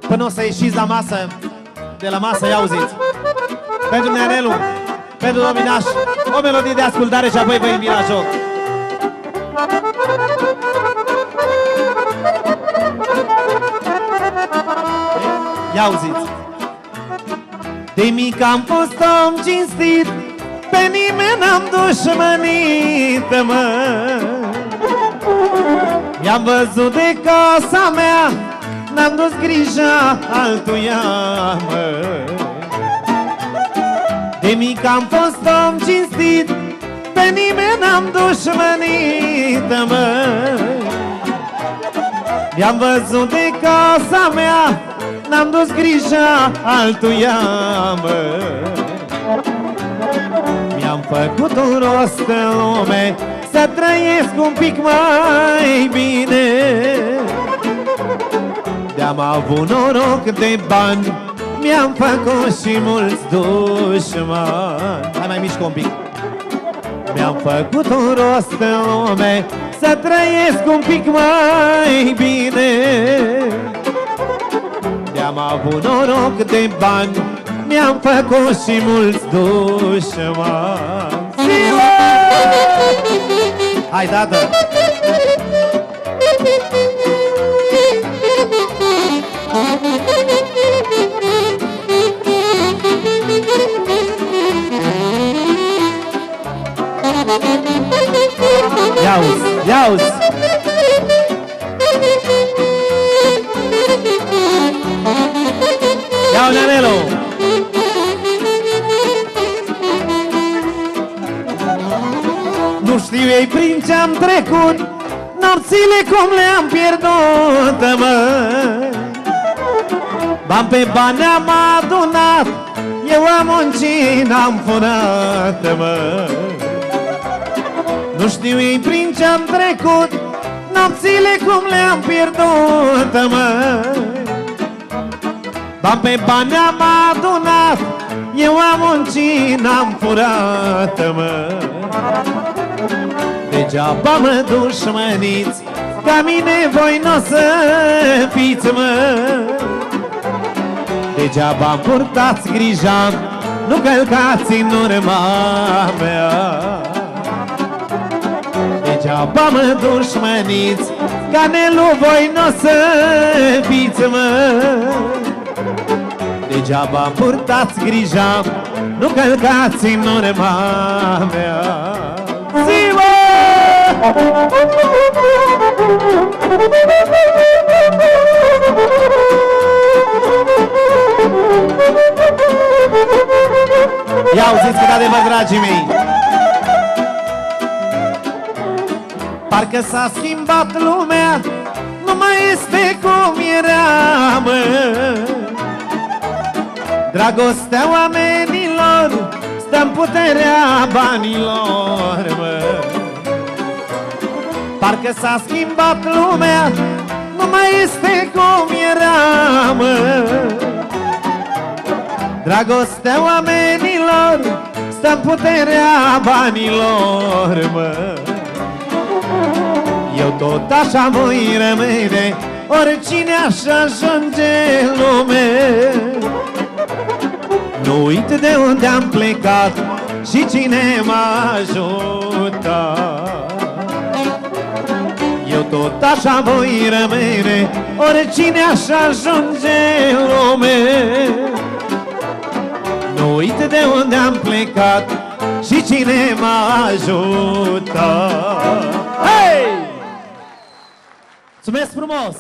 Până o să ieșiți la masă, de la masă, ia auziți. Pentru Neanelu, pentru Dominaș, o melodie de ascultare și apoi vă invit la joc. Ia auziți. De mic am fost om cinstit, pe nimeni n-am dușmănit, mă. I-am văzut de casa mea, n-am dus grija altuia, mă. De mic am fost om cinstit, pe nimeni n-am dușmănit, mă. I-am văzut de casa mea, n-am dus grija altuia, mă. Mi-am făcut un rost în lume, să trăiesc un pic mai bine. De-am avut noroc de bani, mi-am făcut și mulți dușmani. Hai mai mișcă un pic. Mi-am făcut un rost în lume, să trăiesc un pic mai bine. De-am avut noroc de bani, mi-am făcut și mulți dușmani. Hai, tată! Ia-uzi, ia-uzi! Ia-o, Neanelu! Nu știu ei prin ce-am trecut, nopțile cum le-am pierdut, mă. Bani pe bani am adunat, eu am muncit, n-am furat, mă. Nu știu ei prin ce-am trecut, nopțile cum le-am pierdut, mă. Bani pe bani am adunat, eu am muncit, n-am furat, mă. Degeaba mă dușmăniți, ca mine voi n-o să fiți, mă. Degeaba-mi purtați grija, nu călcați în urma mea. Degeaba mă dușmăniți, ca Nelu voi n-o să fiți, mă. Degeaba-mi purtați grija, nu călcați în urma mea. Zi-mă! Ia auziți cât adevăr, dragii mei. Parcă s-a schimbat lumea, nu mai este cum era, mă. Dragostea oamenilor stă-n puterea banilor, mă. Parcă s-a schimbat lumea, nu mai este cum era, mă. Dragostea oamenilor stă-n puterea banilor, mă. Eu tot așa voi rămâne, oricine așa ajunge în lume. Nu uit de unde am plecat și cine m-a ajutat. Eu tot așa voi rămâne, oricine așa ajunge în lume. Nu uit de unde am plecat și cine m-a ajutat. Hei! Mulțumesc frumos!